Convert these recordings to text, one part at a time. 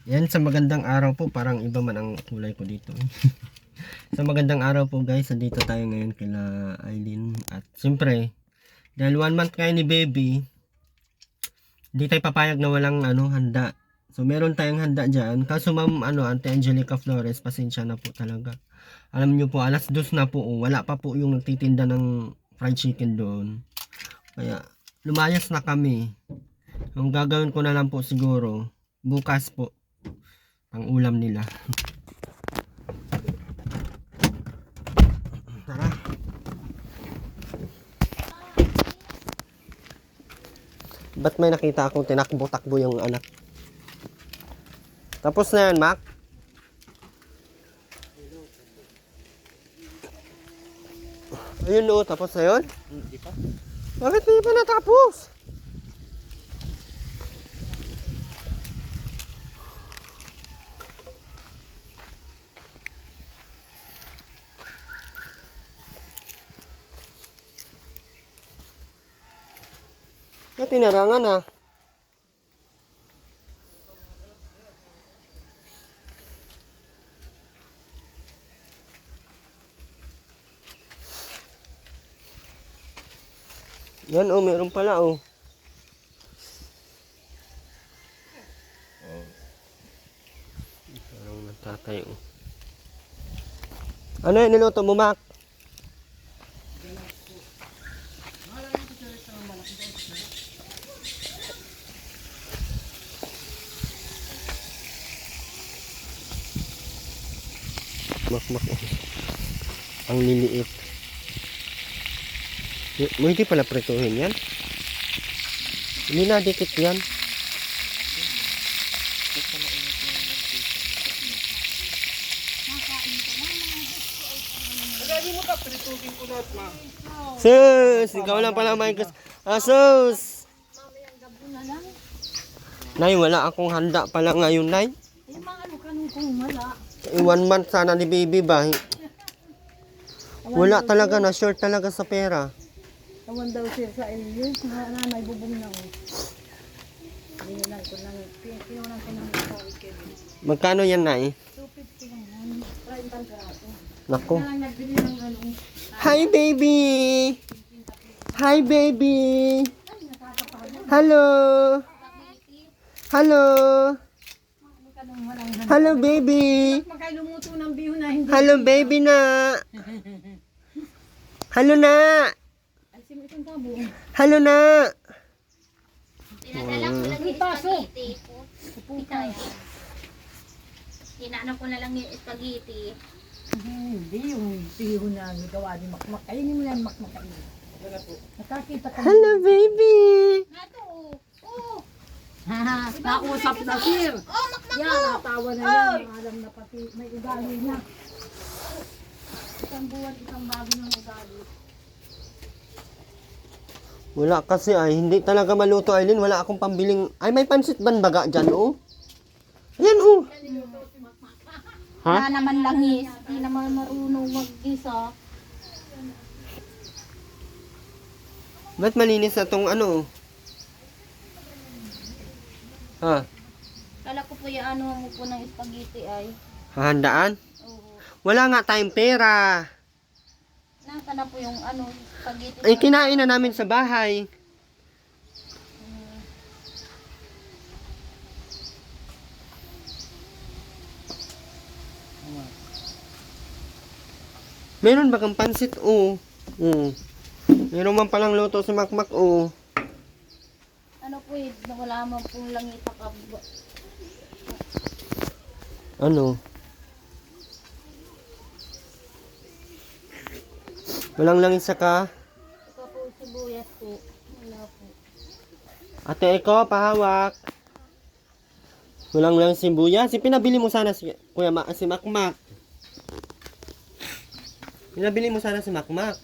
Yan, sa magandang araw po, parang iba man ang kulay ko dito. Sa magandang araw po guys, dito tayo ngayon kila Aileen. At siyempre, dahil 1 month kayo ni baby, hindi tayo papayag na walang handa. So meron tayong handa dyan. Kaso ma'am, Ate Angelica Flores, pasensya na po talaga. Alam nyo po, alas 2 na po, wala pa po yung nagtitinda ng fried chicken doon. Kaya, lumayas na kami. Ang gagawin ko na lang po siguro, bukas po, ang ulam nila. Tara. Ba't may nakita akong tinakbo-takbo yung anak? Tapos na yan, Mac? Ayun o, tapos na yun? Hindi pa. Bakit hindi pa natapos? Tinarangan ha. Yan oh, meron pala oh. Parang natatay oh. Ano yan niluto mo, Mac? Makmak oh. Ang liliit. Hindi pala prituhin yan. Hindi na dikit yan. Sus! Ikaw lang pala may sus! Nay, wala akong handa pala ngayon, Nay. 1 month sana ni baby ba? Wala talaga na, short talaga sa pera. Awan daw siya sa iyo, nanay bubong na oh. Pinunan ko ng Magkano yan, Nay? 250 lang. 30 grato. Nako. Kaya nagbili ng Hi, baby! Hi, baby! Hello! Hello! Hello, baby! magkailumuto ng biho na hindi. Hello, baby na! Hello na! Alisin mo itong tabo. Hello na! Pinadala ko lang yung spaghetti. Pupuka. Inaano ko na lang yung spaghetti. Hindi yung biho na gawa ni Makmak. Kainin mo yan Makmak. Nakakita ka. Hello, baby! Nato, oh. Nausap na sir. Oh, makmak Yan, natawa na yan. Alam na pati may ugali na. Isang buwan, isang bago ng ugali. Wala kasi ay, hindi talaga maluto, Aileen. Wala akong pambiling... Ay, may pansit banbaga dyan, oh. Ayan, oh. Ha? Wala naman langis. Hindi naman marunong mag-gisa. Ba't malinis na tong Ha? Kala ko po yung ano mo po ng spaghetti ay. Hahandaan? Oo. Wala nga tayong pera. Naka na po yung ano, spaghetti. Ay, kinain na namin sa bahay. Meron ba kang pansit? Oo. Meron man palang luto si Makmak, oo. Ano po eh, wala man pong langis sa kabba. Ano? Walang langis saka. Ito po sibuyas po. Wala po. Ate Eko, pahawak. Walang langis sibuyas. Pinabili mo sana si si Makmak. Pinabili mo sana si Makmak.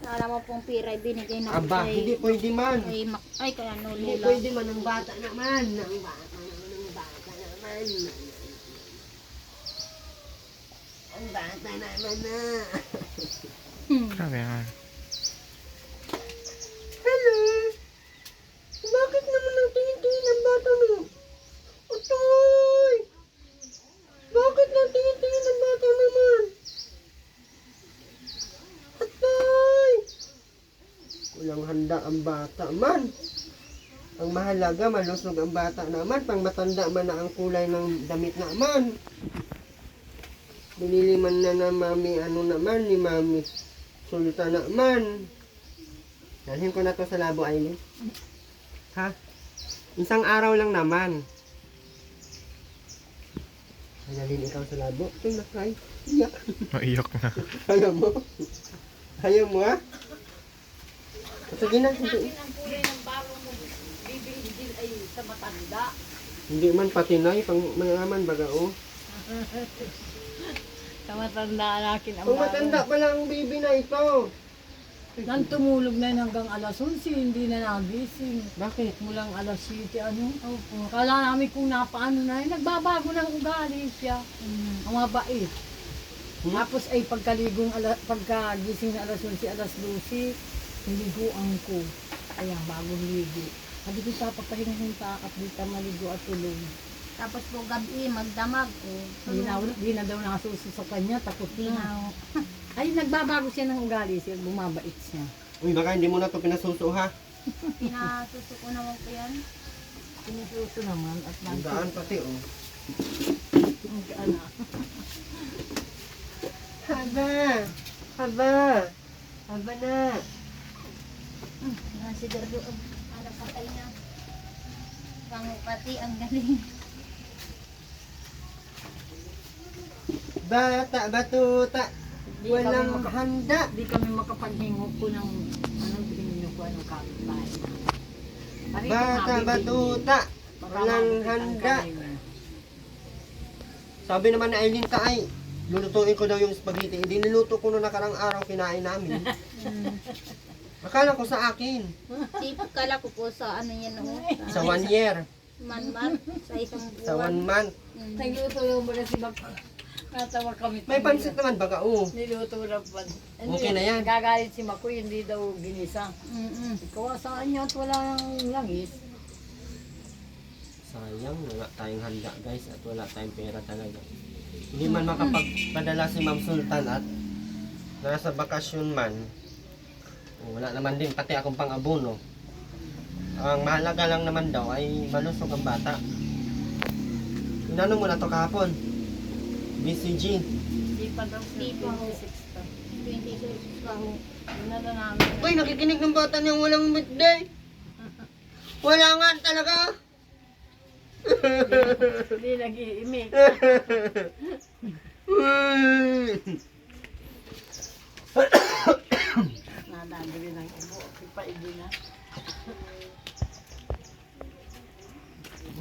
Wala mo pong pira, binigay na Aba, hindi pwede man. Ay, kaya ano, Hindi lula. pwede man, ang bata naman. Ang bata naman. Ang bata naman na. Sabi nga. Hello? Bakit naman ang tingin-tingin ang bata mo? Ito! ang bata man. Ang mahalaga, malusog ang bata naman. Pang matanda man na ang kulay ng damit naman. Binili man na mami, ano naman, ni mami Sultan naman. Dalhin ko na to sa labo, Aileen. Ha? Isang araw lang naman. Dalhin ikaw sa labo. Ito na, Kai. Iyak. Maiyak na. Ayaw mo? Ayaw mo, ha? Sige na, hindi. Ang kulay ng bago mo, bibili din ay sa matanda. Hindi man patinay, pang mayaman baga, oh. Sa matanda akin ang Kung matanda pa lang ang baby na ito. Nang tumulog na yun hanggang alas 11, hindi na nagising. Bakit? Mulang alas 7, ano? Opo. Kala namin kung napaano na yun, nagbabago ng ugali siya. Ang mga bait. Tapos ay pagkagising na alas 11, alas 12, niliguan ko. Ayan, bagong ligo. Sabi ko sa pagpahinga ng takap, di ka maligo at tulog. Tapos po gabi, magdamag. Di na daw nakasuso sa kanya, takot na. Pinaw. Ay, nagbabago siya ng ugali siya, bumabait siya. Uy, baka hindi mo na ito pinasuso, ha? Pinasusuko naman po yan. Sinususo naman at Ang daan pati, oh. ano. Haba! Haba! Haba na! Siguro, ano patay na. Pangupati, ang galing. Bata, batuta! Di Walang kami handa! Di kami makapaghingo ko ng hingo ko anong kapitbahay na. Parito Bata, nga, bibili. batuta! Baka Walang mabigyan handa! kami mo. Sabi naman na Aileen ta ay, lulutuin ko daw yung spaghetti. Hindi niluto ko noong nakarang araw, kinain namin. Akala ko sa akin. Kala ko po sa ano yan o. Sa 1 year. Man-man. Sa isang Sa buwan. 1 month. Nagluto mo na si Bak. Natawa kami. May pansit naman baga, oh. Niluto na pa. Okay na yan. Gagalit si Makoy, hindi daw ginisa. Mm-mm. Ikaw saan niya at wala nang langis. Sayang, wala tayong handa guys at wala tayong pera talaga. Hindi man makapagpadala si Ma'am Sultan at nasa bakasyon man. Wala naman din pati akong pang-abono. Ang mahalaga lang naman daw ay malusog ang bata. Inano mo na to kahapon? BCG. Hindi pa daw Di pa ho. 26 pa. 26 pa ho. Yun na lang namin. Uy, nakikinig ng bata niyang walang birthday. Wala nga talaga. Hindi nag-iimik. Nadagri ng ibo. Ipaigi na.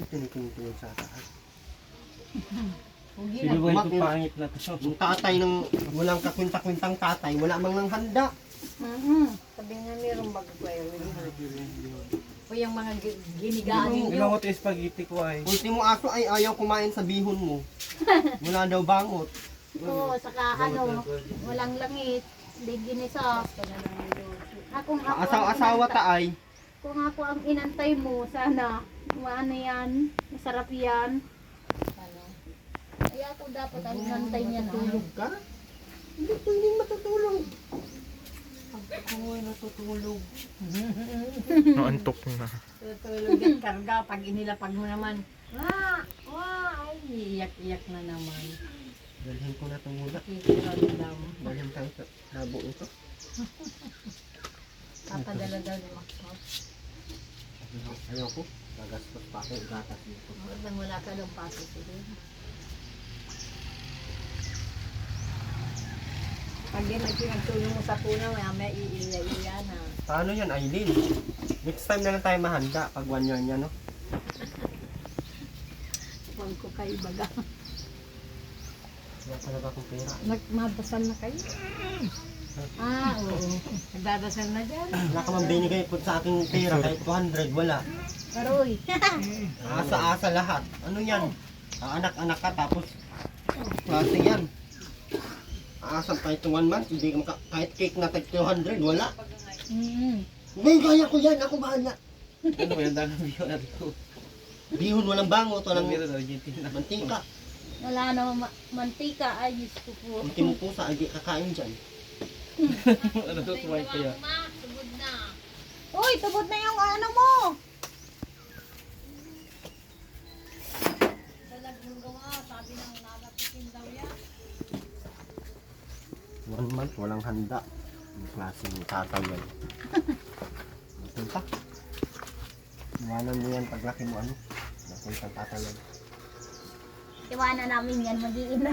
Tinitingin ko yung sa taas. Hugi Sige na. boy, ito pangit na to. Yung tatay ng walang kakwinta-kwintang tatay, wala mang nang handa. Sabi nga mayroong bagkway. O yung mga ginigaan ninyo. Ilangot yung spaghetti ko ay. Ultimo aso ay ayaw kumain sa bihon mo. Wala daw bangot. Oo, saka ano, walang langit. Di ginisa. Kung ako Asawa-asawa ang inantay- taay. Kung ako ang inantay mo, sana, maano yan, masarap yan. Ano? Ay ako dapat ang inantay niya na. Tulog ka? Hindi pwedeng matutulog. Ako ay natutulog. Naantok na. Tutulog at karga. Pag inilapag mo naman, ay, iyak-iyak na naman. Dalhin ko na ito muna. Kikirad daw. Dalhin tayo sa labo ito. Papadala daw ni Makmak. Ayaw ko. Gagastos pa ako. Gatas dito. Nang wala ka ng paso siguro. Pag yan ay pinagtulong mo sa puno, may iiya-iya na. Paano yan, Aileen? Next time na lang tayo mahanda pag 1 year niya, no? Huwag ko kayo baga. Wala talaga akong pera. Nagmadasal na kayo? Oo. Nagdadasal na dyan. Wala ka man binigay po sa aking pera kahit 200, wala. Karoy. Asa-asa lahat. Ano yan? Anak-anak ka tapos klase yan. Aasam kahit 1 month, hindi ka kahit cake na tag 200, wala. Hindi, kaya ko yan. Ako bahala. Ano ba yung dagang bihon na dito? Bihon, walang bangot, walang Bihon na Argentina. mantika. Wala na mantika, ayos ko po. Ultimo pusa, hindi kakain dyan. Ano to? Kumain kaya? Uy, Uy, tubod na yung ano mo. Sabi ng nanapitin daw yan. 1 month, walang handa. Ang klaseng tatay yan. Napunta. Iwanan mo yan paglaki mo ano. Napunta tatay yan. Iwanan namin yan, mag-iina.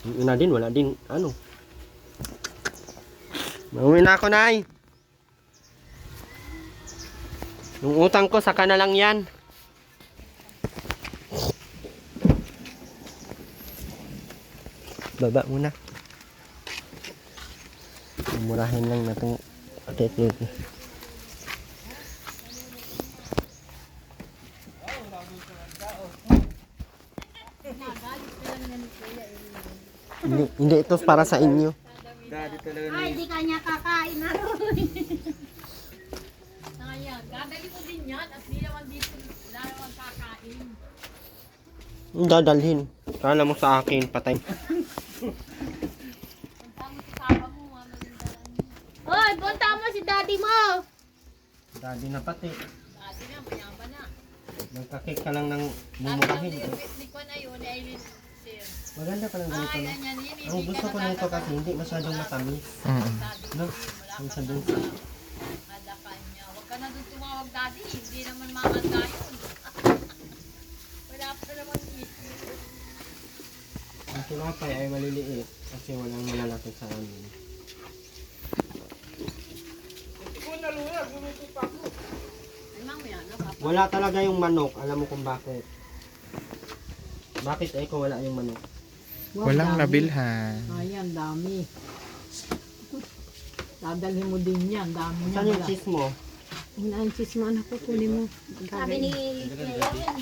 Yung ina din, wala din, ano. Mauwi na ako, Nay. Yung utang ko, saka na lang yan. Baba muna. Murahin lang na itong atit-lit. Hindi ito para sa inyo. Daddy talaga Ay, di kanya kakain na rin. Sayang, dadali mo din yan at di naman dito, wala naman kakain. Yung dadalhin. Kala mo sa akin, patay. Punta mo sa papa mo, mama din dalan. Hoy, punta mo si daddy mo. Daddy na pati. Dati na, mayaman na. Nagkakik ka lang ng Dati mumurahin. ang di ko na yun, ay sir. Maganda pa lang ganito. Ay, No? ganyan yun. Ang gusto ko nito kasi hindi masyadong matamis. No? Ang sa dun sa... Kada kanya. Huwag ka na doon tumawag dati. Hindi naman makanda yun. Wala pa naman isip. Ang tinapay ay maliliit kasi walang malalaki sa amin. Ay, mamaya na ba? Wala talaga yung manok. Alam mo kung bakit. Bakit ay ko wala yung manok? Walang nabilhan. Ayan, dami. Dadalhin mo din yan, dami Saan yung cheese mo? Ang cheese mo, anak ko, kunin mo. Sabi ni Kuya yan.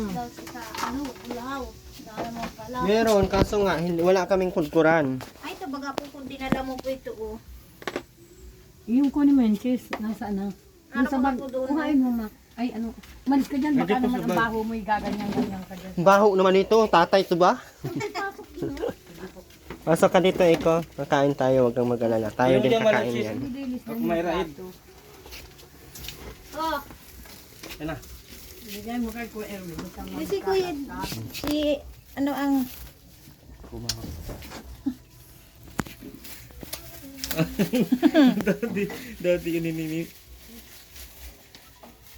Daw sa ano, ulaw. Dala mo pala. Meron, kaso nga, hindi, wala kaming kulturan. Ay, ito baga po kung dinala mo po ito, oh. Yung kunin mo yung cheese, nasaan na? Ano Yung sa bag, ko doon? kuhain mo ma. Ay, ano, malis ka dyan, baka Pwede po naman sa ang bag. baho mo, gaganyan-ganyan ka dyan. Baho naman ito, tatay ito ba? Pasok ka dito, Eko. Kakain tayo, wag kang mag-alala. Tayo Ayaw din mo dyan, kakain Marichis. yan. Ako may raid. Oh, Yan na. Bigay mo kay Kuya Erwin. si Kuya, si, ano ang, Daddy ininini.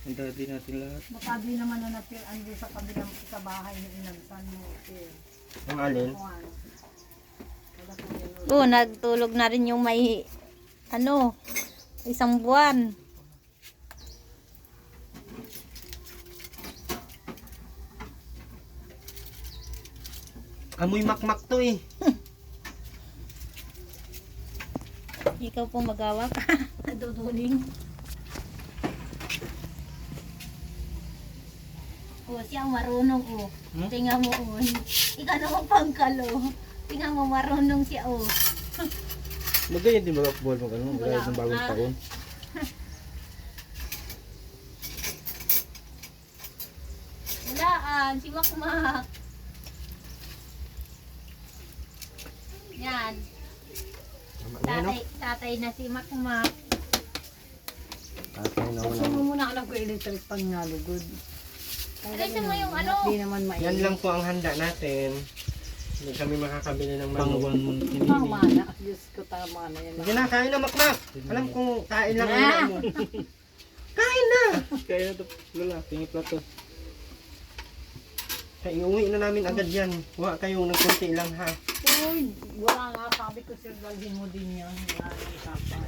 Ang daddy natin lahat. Baka di naman na napiran doon sa kabilang sa bahay na inagsan mo. Okay. Ang alin? oh, nagtulog na rin yung may, ano, isang buwan. Amoy makmak to eh. Ikaw po magawa ka. Naduduling. Oh, siya marunong, oh. Tingnan mo, oh. Ikaw naman pangkalo. Tingnan mo, marunong siya, oh. Magayon din ba ball mo ganun? Wala. Magayon ng bagong taon. Walaan, si Makmak. Yan. Tatay na si Makmak. Tatay na Gusto wala. mo muna alam ko electric pang nalugod. Alisin mo yung ano. Hindi naman mainit. Yan lang po ang handa natin. Hindi kami makakabili ng Pang manok. 1 month Tama kinini. na. Diyos ko, tama na yan. Sige na, kain na makmak. Alam kong kain lang ang alam mo. Kain na! Kaya na to. Lula, tingin plato. Kaya iuwi na namin agad yan. Huwag kayong nagkunti lang ha. Uy, wala nga. Sabi ko sir, dalhin mo din yan. Wala nang kapal.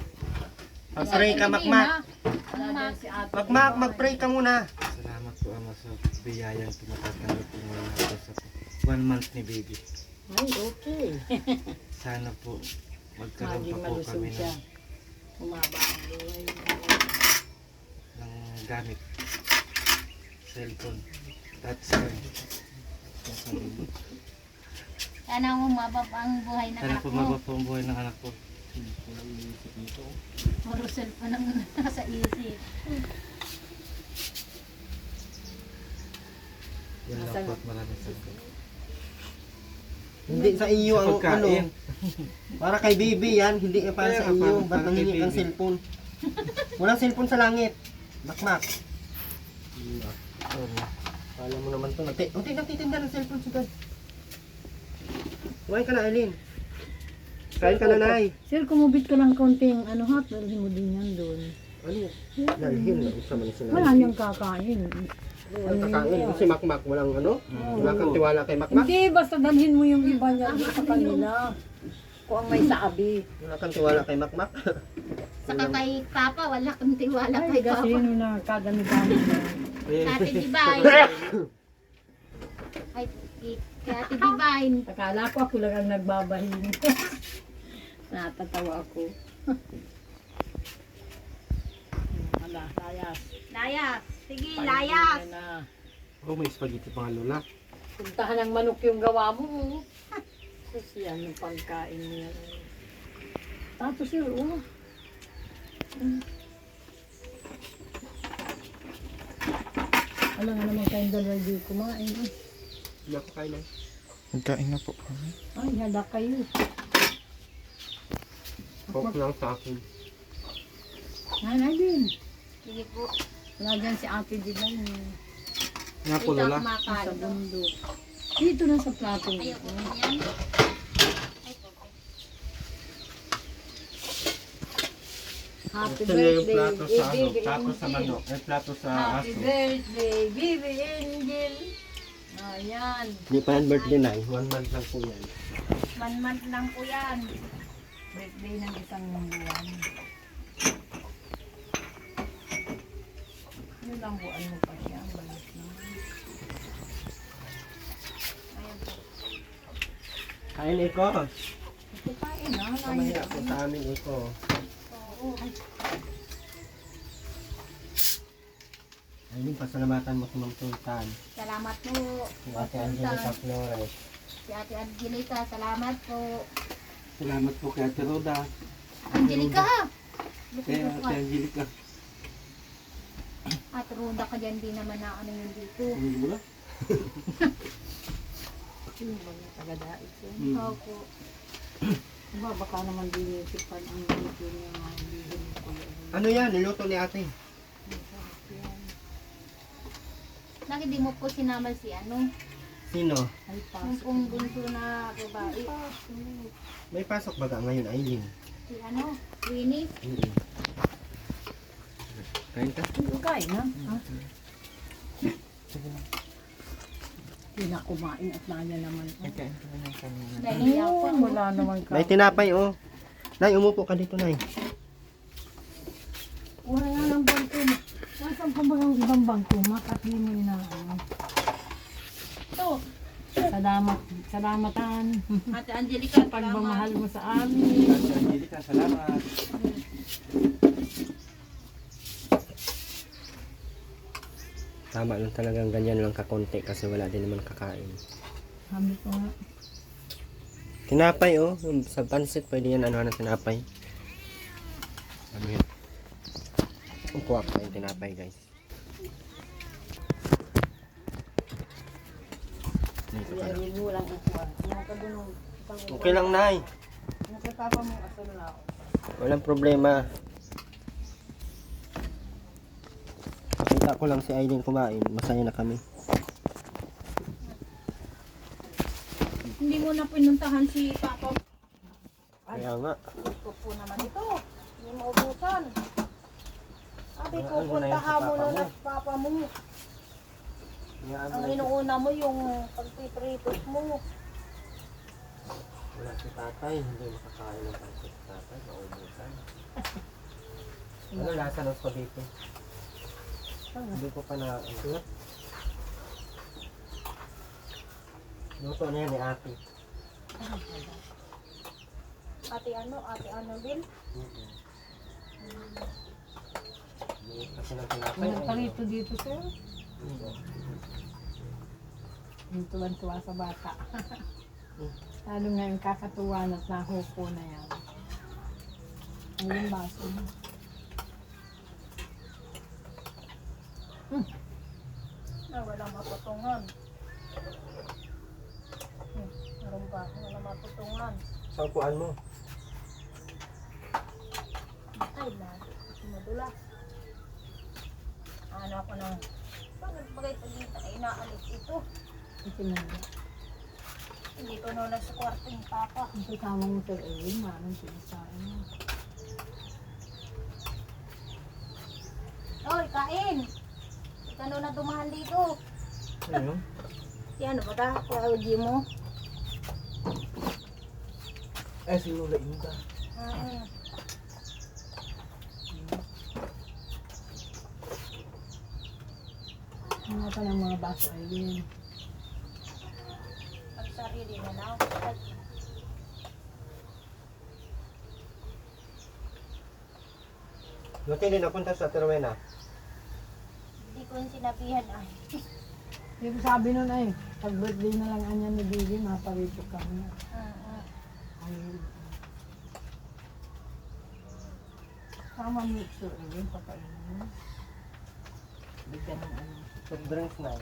Mag-pray ka makmak. Wala din si ate. Makmak, mag-pray ka muna. Salamat po Ama sa biyayang tumatatanggap po ngayon ako sa 1 month ni baby. Ay, okay. Sana po magkaroon Maging pa po malusog kami siya. Umaba ang buhay. ng gamit. Cellphone. Touchscreen. Sana umaba pa ang buhay ng Sana anak po mo. maba po ang buhay ng anak ko. Puro cellphone ang nasa isip. Yan lang po at maraming salamat. Hindi sa iyo ang Pagkain. Para kay baby yan, hindi para sa Kaya, iyo. para Ba't kay nangingi kang baby. cellphone? Walang cellphone sa langit. Makmak. Kala mo naman to. Nagtitinda ng cellphone si God. Kumain ka na, Aileen. Kain ka na, Nay. Sir, kumubit ka lang konting ano hot, dalhin mo din yan doon. Ano yun? Dalhin na. Isa man sila. Wala niyang kakain. Walang kakain. Kasi Makmak, walang ano? Wala kang tiwala kay Makmak? Hindi, basta dalhin mo yung iba niya doon sa kanila. Kung ang may saabi. Wala kang tiwala kay Makmak? Saka kay Papa, wala kang tiwala Ay, kay kasi Papa. yun na kadami-dami na. Ate Divine. Ay, kay Ate Divine. Akala ko ako lang ang nagbabahin. Natatawa ako. Ala, layas. Layas. Sige, layas. Pahinga na. Oh, may spaghetti pa nga lola. Puntahan ng manok yung gawa mo. Sus, yan yung pagkain niya. Tapos yun, oh. Alam nga naman kayong dalawa di kumain. Hindi ako kain na. Magkain na po kami. Ay, hada kayo. Pork lang sa akin. Nanay din. Sige po. Wala dyan si Ate Divine. Nga po Dito lola. Sa kumakain. bundok. Dito na sa plato. Ayoko na yan. Ay, po. Happy Ito na yung birthday, plato sa ano, Baby plato sa Angel. manok, eh plato sa Happy aso. birthday, Baby Angel. Ayan. Hindi pa yan birthday na, 1 month lang po yan. 1 month lang po yan. Birthday ng isang buwan. Ilang buwan mo pa siya. Balas na. Ayan po. Kain Iko. Ito kain na. Kamahirap po sa amin Iko. Oo. Ayun, pasalamatan mo sa mga sultan. Salamat po. Si Ate Angelica Flores. Si Ate Angelica, salamat po. Salamat po kay Ate Roda. Angelica! Kay Ate Angelica. At Roda ka dyan, di naman na ano yun dito. Wala? Sino ba yung taga-dait yun? Opo. Diba, baka naman dinitipan ang dito niya mga bihon ko. Ano yan? Niluto ni ate. Bakit di mo po sinama si ano? Sino? Ay, Yung pasok. pong bunso na babae. May pasok baga ngayon, Aileen? Si ano? Winnie? Kain ka? Ito kain na. Ha? Hindi na kumain at nanya naman. Kain ka na kanina. Nahiya po. Wala naman ka. May tinapay oh. Nay, umupo ka dito, Nay. Wala nga ng bangko mo. Nasaan pa ba yung ibang bangko? Makatli mo na. Ito. Salamat. Salamatan. Ate Angelica, Pagmamahal mo sa amin. Ate Angelica, salamat. Tama lang talagang ganyan lang kakonti kasi wala din naman kakain. Sabi ko nga. Tinapay oh. Yung sa pansit pwede yan ano na tinapay. Ano yan? Ang kuha pa yung tinapay guys. Dito ka na. Hindi mo lang ikuha. Yung kadunong. Okay lang, Nay. Nakatapa mo asal na ako. Walang problema. Kita ko lang si Aileen kumain. Masaya na kami. Hindi mo na pinuntahan si Papa. Kaya nga. Ito po naman ito. Hindi mo ubusan. Sabi ko, Ano na yan sa puntahan mo papa na mo? na Papa mo. Kaya Ang inuuna mo yung pagpipritos mo. wala si tatay. Hindi makakain ng pansit si tatay. Maubusan. Ano lasa ng spaghetti? Hindi ko pa na... Ano? Luto na yan ni ate. Ate ano, Bill? Liit kasi ng tinapay. Walang palito dito, sir. Yung tuwan-tuwa sa bata. Lalo ngayon kakatuwa at nahupo na yan. Ayun baso mo. Na walang mapatungan. Meron ba? Wala maputungan. Sa upuan mo. Ay na. Madulas. Ano ako ng... Pag nagbagay pa dito ay naalis ito. Ito na. Hindi ko na sa kwarto ni Papa. Ang kasama mo sa Erwin, manong sinasabi mo. Oy, kain! Ikaw na dumahan dito. Ano? Si ano ba ta? Kuya Uji mo? Sinula Inda. Ah, Mga pa ng mga baso ay yun. ang sarili na lang. Ay, Buti din napunta sa Terwena. hindi ko yung sinabihan ay. Yung sabi nun ay, pag birthday na lang anya ni Bibi, maparito kami. Ay, sama mix so Erwin, pakainin mo. Bigyan ng ano. Soft drinks na.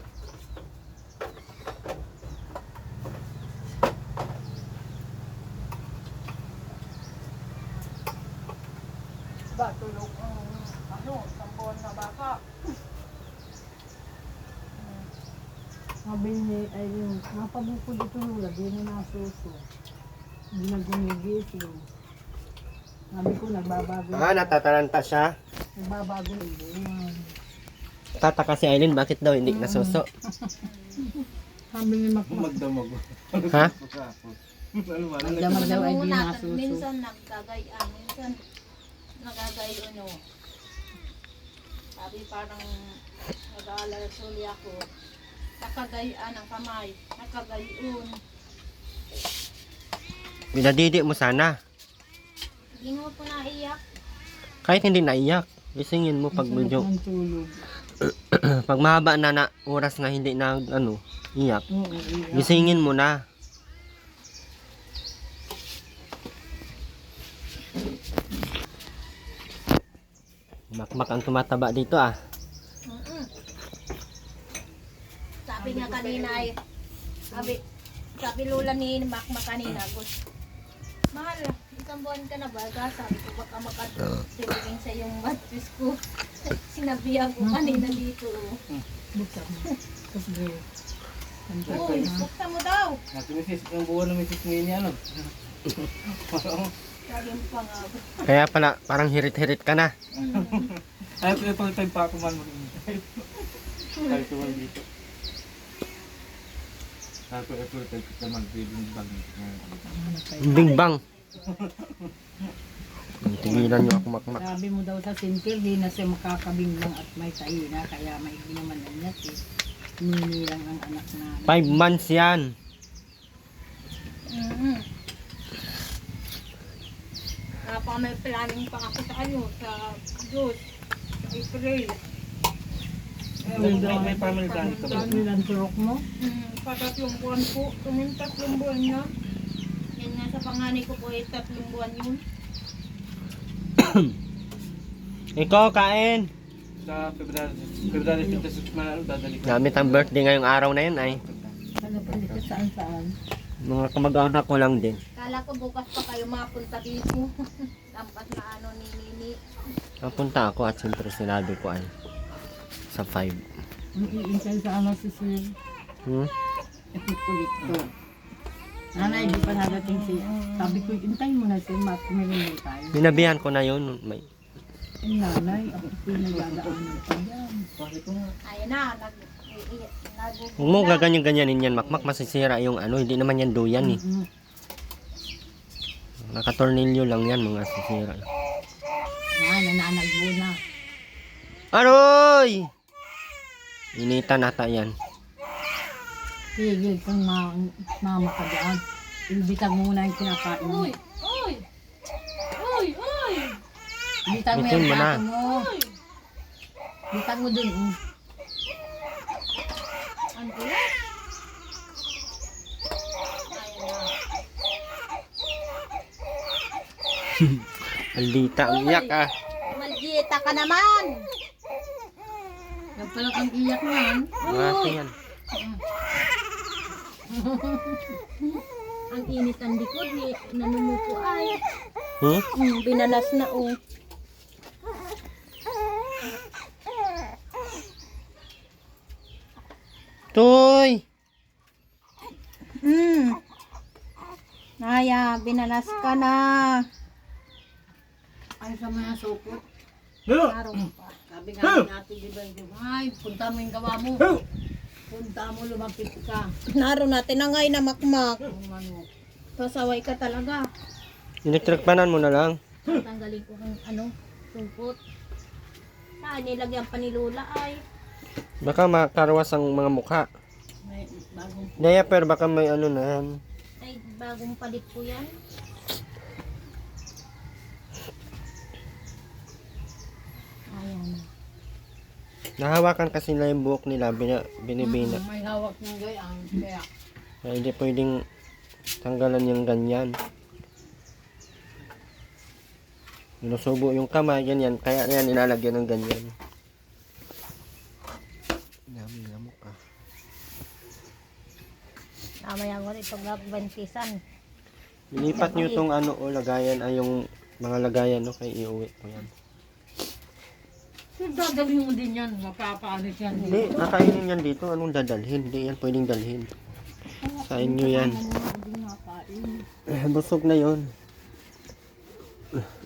Ba, tulog ang ano, sambuan na baka. Sabi ni, ay yung, napabukod ito lula, di na nasuso. Hindi na gumigising. Sabi ko, nagbabago. Natataranta siya. Nagbabago yung buwan. Tataka si Aileen, bakit daw hindi nasuso? Sabi ni Makmak, Magdamag. Ha? Ano man? magdamag daw ay di Muna, nasuso. minsan nagkagayaan, minsan nagagayon. Sabi parang nag-aalala suli ako. Nakagayaan ang kamay, nakagayon. Binadidi mo sana. Hindi mo po naiyak. Kahit hindi naiyak. Gisingin mo pag medyo, Ng tulog. pag mahaba na oras na hindi na ano, iyak. Oo, iya. Gisingin mo na. Makmak ang tumataba dito ah. Mm-mm. Sabi nga kanina ay, sabi lula ni Makmak kanina, mahal, isang buwan ka na ba? Sabi ko baka makasilingin sa yung matris ko. Sinabihan ko kanina dito. Buksan mo. Tapos gawin. Uy, buksan mo daw. Yung buwan ng Mrs. Minnie, ano? Sabi mo pa nga. Kaya pala, parang hirit-hirit ka na. Ay, pag-time pa ako man mo. Sabi ko man dito. Sabi ko, time ko man, feeling bag. Bing bang. Tigilan nyo ako makmak. Sabi mo daw sa center, di na siya makakabing lang at may kaina, kaya may ginaman na niya. Nini lang ang anak na. 5 months yan. Pa may planning pa ako sa ano, sa Diyos, sa April. May family plan ka ba? Ano nilang turok mo? Patatlong buwan po, tuming 3 buwan na. Yan nga sa panganay ko po ay 3 buwan yun. Ikaw, kain. Sa February 26 man, ano, dadali ko. Gamit ang birthday ngayong araw na yun ay. Ano pa dito saan? Mga kamag-anak ko lang din. Kala ko bukas pa kayo mapunta dito. Lampas na ano ni Nini. Napunta ako at siyempre sinabi ko ay sa 5. Ang iintay sa ano si Sir. Epikulit ko. Nanay, di pa nadating si... Sabi ko, intay mo na si Mark, meron tayo. Binabihan ko na yun. May... Yung nanay, ako po nagdadaanan pa yan. Ayun na, Huwag mo gaganyan-ganyanin yan, makmak. Masisira yung ano. Hindi naman yan duyan eh. Nakatornilyo lang yan, mga sisira. Nananagbo na. Aroy! Inita nata yan. Tigil kang mama ka dyan. Ibitag mo muna yung kinakain mo. Uy! Uy! Uy! Uy! Ibitag mo Bitin yung mo na. plato mo. Ibitag mo dun. Ano ko yan? Ayun na. Aldita, ang iyak ah. Maldita ka naman! Nagpalang ang iyak niyan. Mati yan. Ang init ang likod, nanumupo ay. Hmm? Binalas na oh. Toy! Naya, binalas ka na. Ay, sa mga supot. Araw pa. Sabi nga natin, di ba, ay, punta mo yung gawa mo. Punta mo, lumapit ka. Naro natin na ngayon na makmak. Kung ano. Pasaway ka talaga. Electric panan mo na lang. Tanggalin ko ang sumpot. Nilagyan pa ni Lola ay. Baka makarwas ang mga mukha. May bagong Diaper, baka may ano na yan. Ay, bagong palit po yan. Ayan. Nahawakan kasi nila yung buhok nila, binibina. may hawak ng gayang. Kaya, Kaya hindi pwedeng tanggalan yung ganyan. Sinusubo yung kamay, ganyan. Kaya yan, nilalagyan ng ganyan. Lamok ah. Mamaya ko rin pag nagbantisan. Ilipat nyo itong ano o lagayan ay yung mga lagayan no, kay iuwi ko yan. dadalhin mo din yan. Mapapaalit yan. Hindi, nakainin yan dito. Anong dadalhin? Hindi yan pwedeng dalhin. Sa inyo yan. Busog na yon.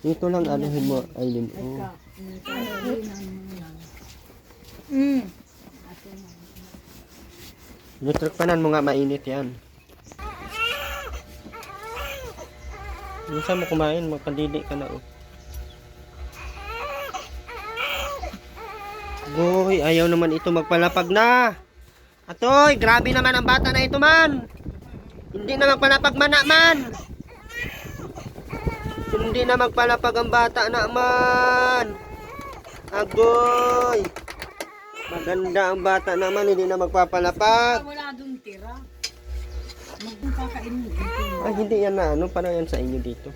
Ito lang anuhin mo, Aileen. Oh. Electric panan mo nga, mainit yan. Minsan mo kumain, magpandili ka na. Oh. Goy, ayaw naman ito magpalapag na. Atoy, grabe naman ang bata na ito man. Hindi na magpalapag man. Hindi na magpalapag ang bata na man. Agoy. Maganda ang bata naman, hindi na magpapalapag. Wala doon tira. Magkakain mo. Ay, hindi yan na ano, para yan sa inyo dito.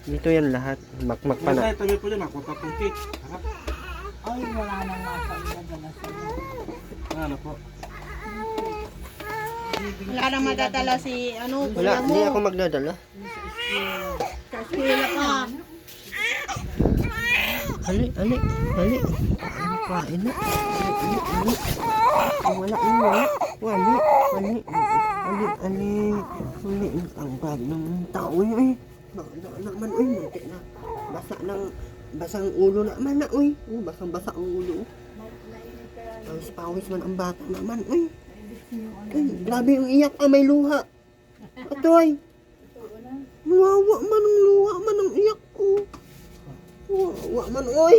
Dito yan lahat, makmak pa na. Tuloy po dyan, makuha pong cake. Harap. Ay, wala nang nasa dala sa Ano po? Wala nang madadala si Wala, hindi ako magdadala. Kasila ka. Ali. Ano kain na? Wala. Ali. Ang bag ng tao eh. Baka naman munti na. Basang ulo naman na uy. Basang-basa ang ulo. Pawis man ang bata naman uy. Grabe yung iyak may luha. Atoy. Wawa man ang luha man ang iyak ko. Wawa man uy.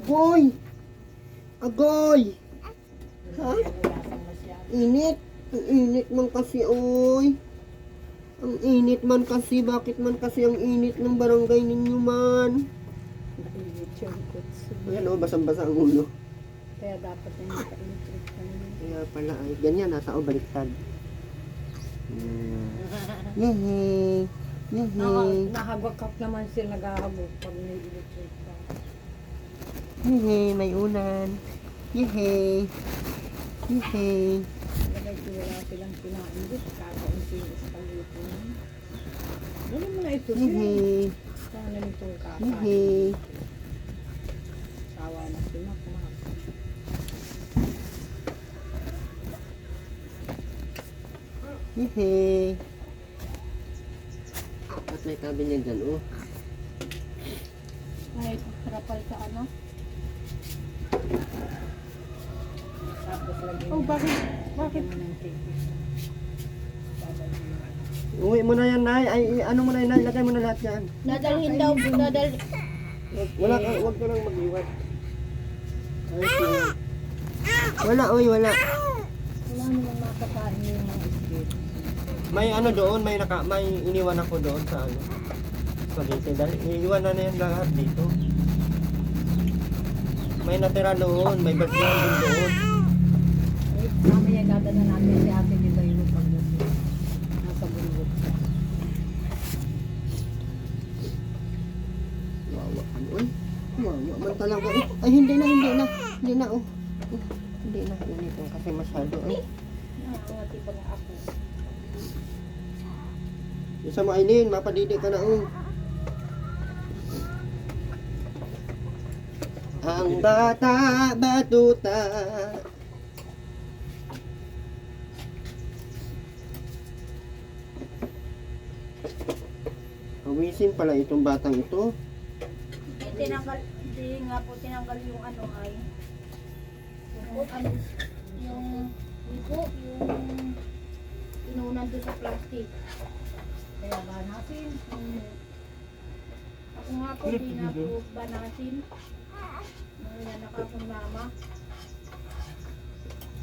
Boy. Agoy. Ha? Init. Ang init man kasi uy. Ang init man kasi. Bakit man kasi ang init ng barangay ninyo man? Ayan o, basang-basa ang ulo. Kaya dapat yung naka-electric ka naman. Kaya pala ay ganyan, nasa o baliktad. Yehey. Nahagwakap naman sila naghahabok pag may electric ka. Yehey, may unan. Yehey. Lagay ko wala silang pinaindot. Kakain sila sa pag-ipon. Ganun mo na ito siya. Yehey. Sana nitong kakain. Yehey. Sawa na sila. Kumakain. Yehey. At may tabi niya dyan, oh. Ay, trapal sa ano? Tapos lagyan Oh, bakit? Bakit? mo ng tipi. Uwi mo na yan, Nay. Ay, ano mo na yan, Nay. Lagay mo na lahat yan. Dadalhin daw. Wag ka lang mag-iwat. Ay, sige. Wala, uy, wala. Wala namang makakain yung mga isbit. May ano doon, may iniwan ako doon sa ano. Spaghetti. Dahil iniwan na yan lahat dito. May natira doon, may bagyan din doon. Eh, mamaya dadala natin si ate dito yung pagdating. Nasa bulbot siya. Wawa ka doon. Wawa man talaga. Ay, hindi na. Hindi na, oh. Hindi na, ganito kasi masyado, eh. Oo, tiba nga ako. Isa mo Aileen, mapadidi ka na oh. Ang bata batuta. Pawisin pala itong batang ito. Hindi nga po tinanggal yung ano ay. Yung ano, yung inunan doon sa plastic. Kaya ba natin? Ako nga po, di na po banasin. Mga nakakong mama.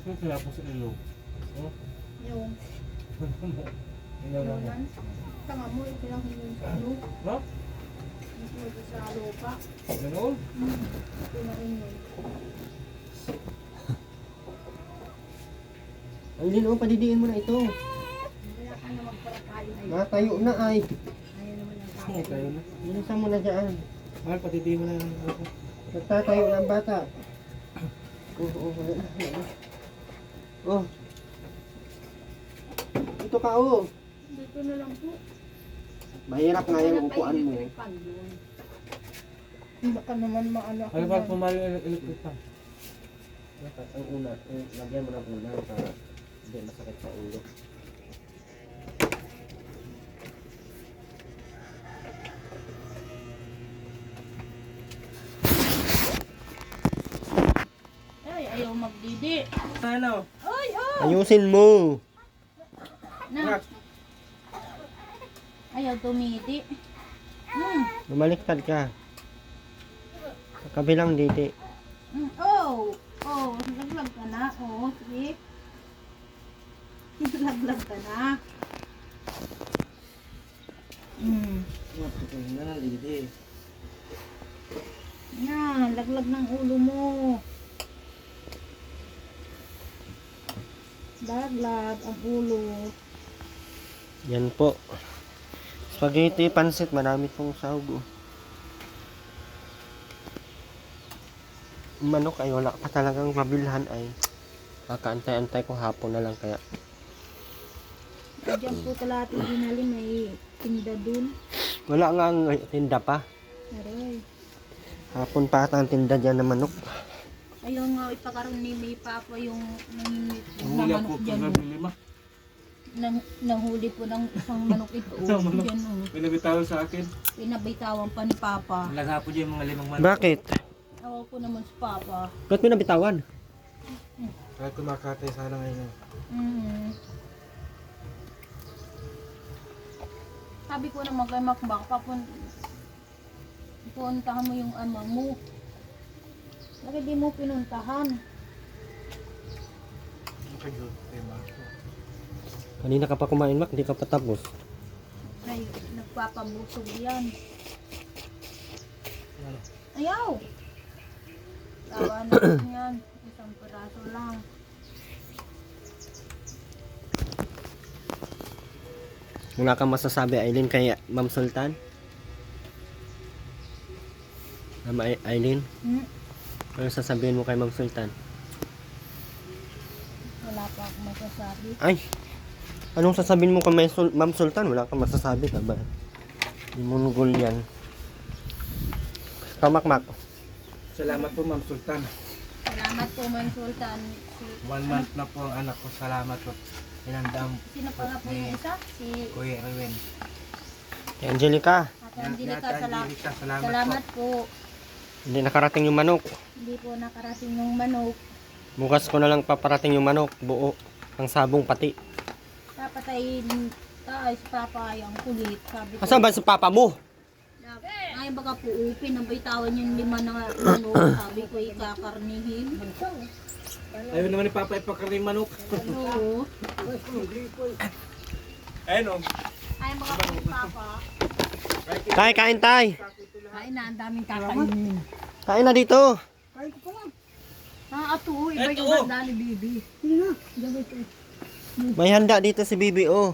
Kaya po sa ilo. Oh, Yung inunan. Tanga mo, ipilang hinun sa ano. ha? Ito sa lupa. Ganun? Ito na inun. Aileen, oh, padidiin mo na ito. Wala ka na magparakain ay. Natayo na ay. Ayaw naman ang tao. Oo, tayo na. Bilisan mo na dyan. Mahal, patiti mo na yung ako. Nagtatayo ng bata. Wala na. Oh. Ito ka, oh. Dito na lang po. Mahirap nga yung upuan mo. Baka naman maano ako. Ano ba pumali yung electric pa? Ang una, lagyan mo ng una para hindi masakit sa ulo. Ay, ayaw magdidi. Ano? Ay, oh! Ayusin mo! Na. Ayaw tumidi. Lumaliktad ka. Sa kabilang diti. Oh! Oh, laglag ka na. Oh, sige. Laglag ka na. Yan, laglag ng ulo mo. Laglag ang ulo. Yan po. Spaghetti, pansit, marami pong sahog. Oh. Manok ay wala pa talagang mabilhan ay. Kakaantay-antay ko hapon na lang kaya. Diyan po talati dinali may tinda dun. Wala nga ang tinda pa. Aray. Hapon pa ata ang tinda dyan na manok. Ayaw nga ipakaroon ni may papa yung nanginit na Huli ako manok dyan. kagabi 5. Nahuli po ng isang manok ito. Isang manok? Yan, oh. Pinabitawan sa akin. Pinabitawan pa ni papa. Laga po dyan yung mga 5 manok. Bakit? Awa ko naman si papa. Ba't mo nabitawan? Kahit kumakatay sana ngayon. Sabi ko naman kay Makbak, puntahan mo yung ama mo. Bakit di mo pinuntahan? Kayo, tema. Kanina ka pa kumain, Mak, hindi ka pa tapos. Ay, nagpapabusog yan. Ayaw! Tawa natin yan. Isang piraso lang. Wala kang masasabi, Aileen, kay Ma'am Sultan? Ma'am Aileen, ano sasabihin mo kay Ma'am Sultan? Wala pa akong masasabi. Ay! Anong sasabihin mo kay Ma'am Sultan? Wala kang masasabi ka ba? Hindi mo nugol yan. Kamakmak. Salamat po, Ma'am Sultan. Salamat po, Ma'am Sultan. 1 month na po ang anak ko. Salamat po. Inandam Sino pa nga po yung isa? Si Kuya Erwin. Kay Angelica, Ate Angelica. Angelica, salamat Salamat po. hindi nakarating yung manok. Hindi po nakarating yung manok. Bukas ko na lang paparating yung manok. Buo. Ang sabong pati. Papatayin tayo si Papa yung kulit. Sabi ko, Asan ba si papa mo? ay baka po upin. Nabitawan yung 5 na manok. Sabi ko ikakarnihin. Ayaw naman ni Papa ipakarin manok. Oo. Ayun o. Ay baka po si Papa. Tay, kain tay. Kain na, ang daming kakainin. Kain na dito. Kain ko pa lang. Ato, iba yung handa ni Bibi. Hindi na, gamit eh. May handa dito si Bibi, oh.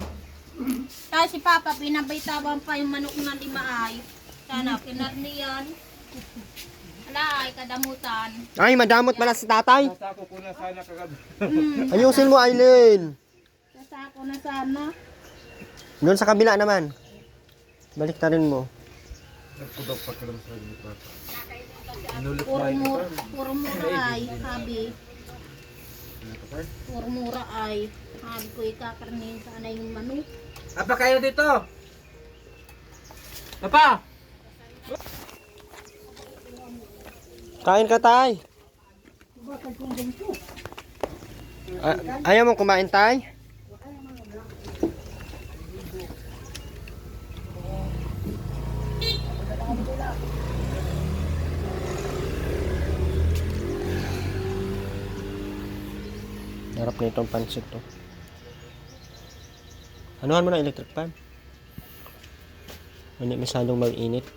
Tapos si Papa pinabitawan pa yung manok na 5 ay. Sana kinarniyan. Ala ay kadamutan. Ay, madamot pala si tatay. Nasa ako ko na sana kagabi. Ayusin mo, Aileen. sako na sana. Doon sa kabila naman. Balik ta rin mo. Nagpudok pa ka lang sa dito. Inulit Puro ba ito? mura, puro mura ay, habi. Puro mura ay. Habi ko ikakarnin sana yung manok. Apa kayo dito? Apa? Kain ka, tay. Ayaw mo kumain, tay? Harap na itong pansit to. Anuhan mo na electric fan? Hindi masyadong mag-init.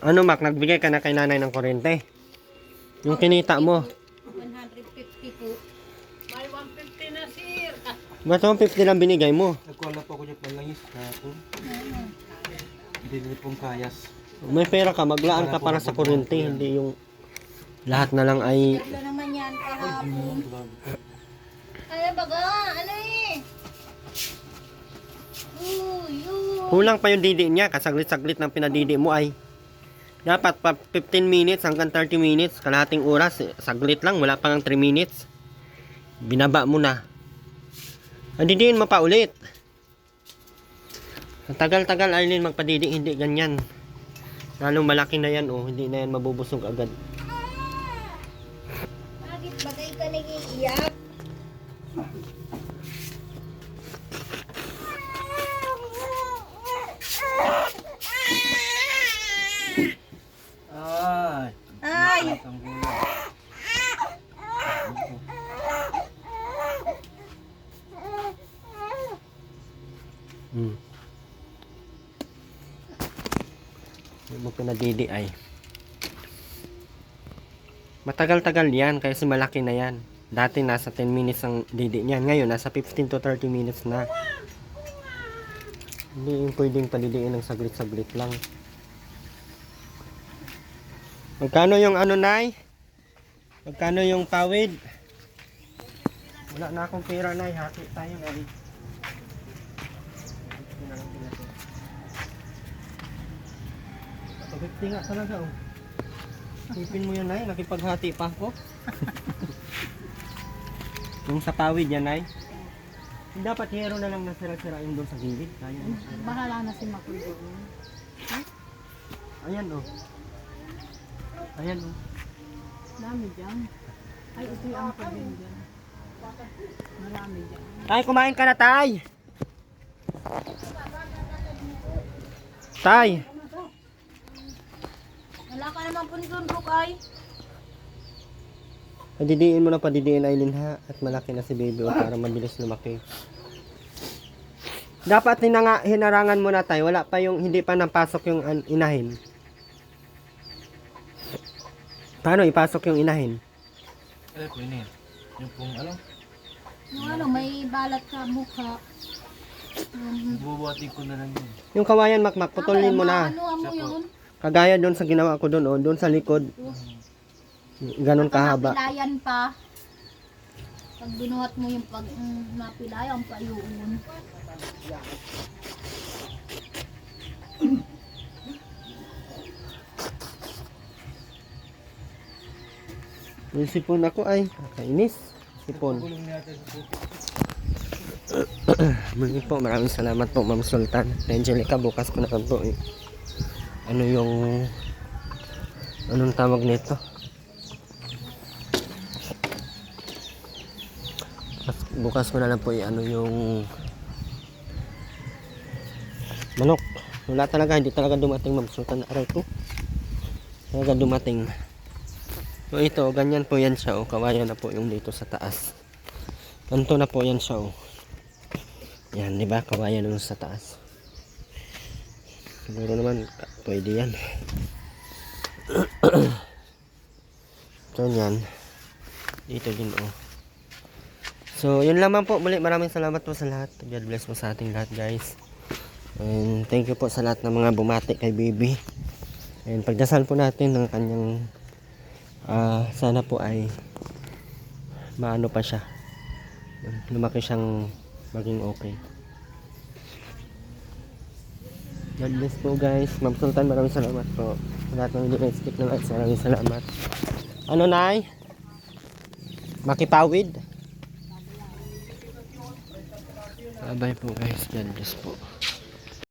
Ano, Mac? Nagbigay ka na kay nanay ng kuryente? Yung kinita mo. 150 po. May 150 na, sir. Ba't 150 lang binigay mo? Nagkuha na po ako niya palangis kahapon. Hindi nila pong kayas. May pera ka, maglaan ka para sa kuryente. Hindi yung lahat na lang ay... Wala naman yan kahapon. Ay, baga, ano eh? Uy. Kulang pa yung didi niya. Kasaglit-saglit ng pinadidi mo ay... Dapat pa 15 minutes hanggang 30 minutes. Kalahating oras. Saglit lang. Wala pang 3 minutes. Binaba mo na. Didiin mo pa ulit. Ang tagal-tagal Aileen magpadidi. Hindi ganyan. Lalo malaki na yan. Oh. Hindi na yan mabubusog agad. Bakit bagay ka nag-iiyak? Ay! Ay! Ang gula. Hmm. Yung mo pinadidi ay. Matagal-tagal yan kasi malaki na yan. Dati nasa 10 minutes ang didi niyan. Ngayon nasa 15 to 30 minutes na. Hindi yung pwedeng padidiin ng saglit-saglit lang. Magkano yung ano, Nay? Magkano yung pawid? Wala na akong pera, Nay. Hati tayo, Nay. Pagkakti nga talaga, oh. Sipin mo yan, Nay. Nakipaghati pa ako. Yung sa pawid yan, Nay. Dapat hero na lang nasira-sirain doon sa gilid. Kaya. Bahala na si Makoy doon. Ayan, oh. Ayan, oh. Dami dyan. Ay, ito yung ang pagin dyan. Marami dyan. Tay, kumain ka na, Tay. Tay. Wala ka naman po nito, Rukay. Padidiin mo na padidiin, Aileen, ha. At malaki na si baby, oh, para mabilis lumaki. Dapat hinarangan mo na, Tay. Wala pa yung, hindi pa napasok yung inahin. Paano ipasok yung inahin? Ano po yun eh? Yung pong ano? Yung ano, may balat sa mukha. Bubuhatin ko na lang yun. Yung kawayan, makmak, putulin mo na. Ano mo yun? Kagaya doon sa ginawa ko doon, oh. Doon sa likod. Ganon kahaba. Napilayan pa. Pag binuhat mo yung pag napilayan pa yun. Yung sipon ako ay kainis. Sipon. Gulong natin sa puti. Muli po, maraming salamat po, Ma'am Sultan. Angelica, bukas ko na po eh. Ano yung... Anong tawag nito? Bukas ko na lang po ano yung... Manok. Wala talaga, hindi talaga dumating, Ma'am Sultan. Aray ko. Talaga dumating. So ito, ganyan po yan siya. Oh. Kawayan na po yung dito sa taas. Ganito na po yan siya. Oh. Yan, di ba? Kawayan nun sa taas. Siguro naman, pwede yan. So yan. Dito din, oh. So, yun lamang po. Muli, maraming salamat po sa lahat. God bless po sa ating lahat, guys. And thank you po sa lahat ng mga bumati kay baby. And pagdasal po natin ng kanyang Sana po ay maano pa siya. Lumaki siyang maging okay. God bless po guys. Ma'am Sultan, maraming salamat po. Sa lahat ng hindi na-skip ng ads, maraming salamat. Ano, Nay? Makipawid? Bye po guys. God bless po.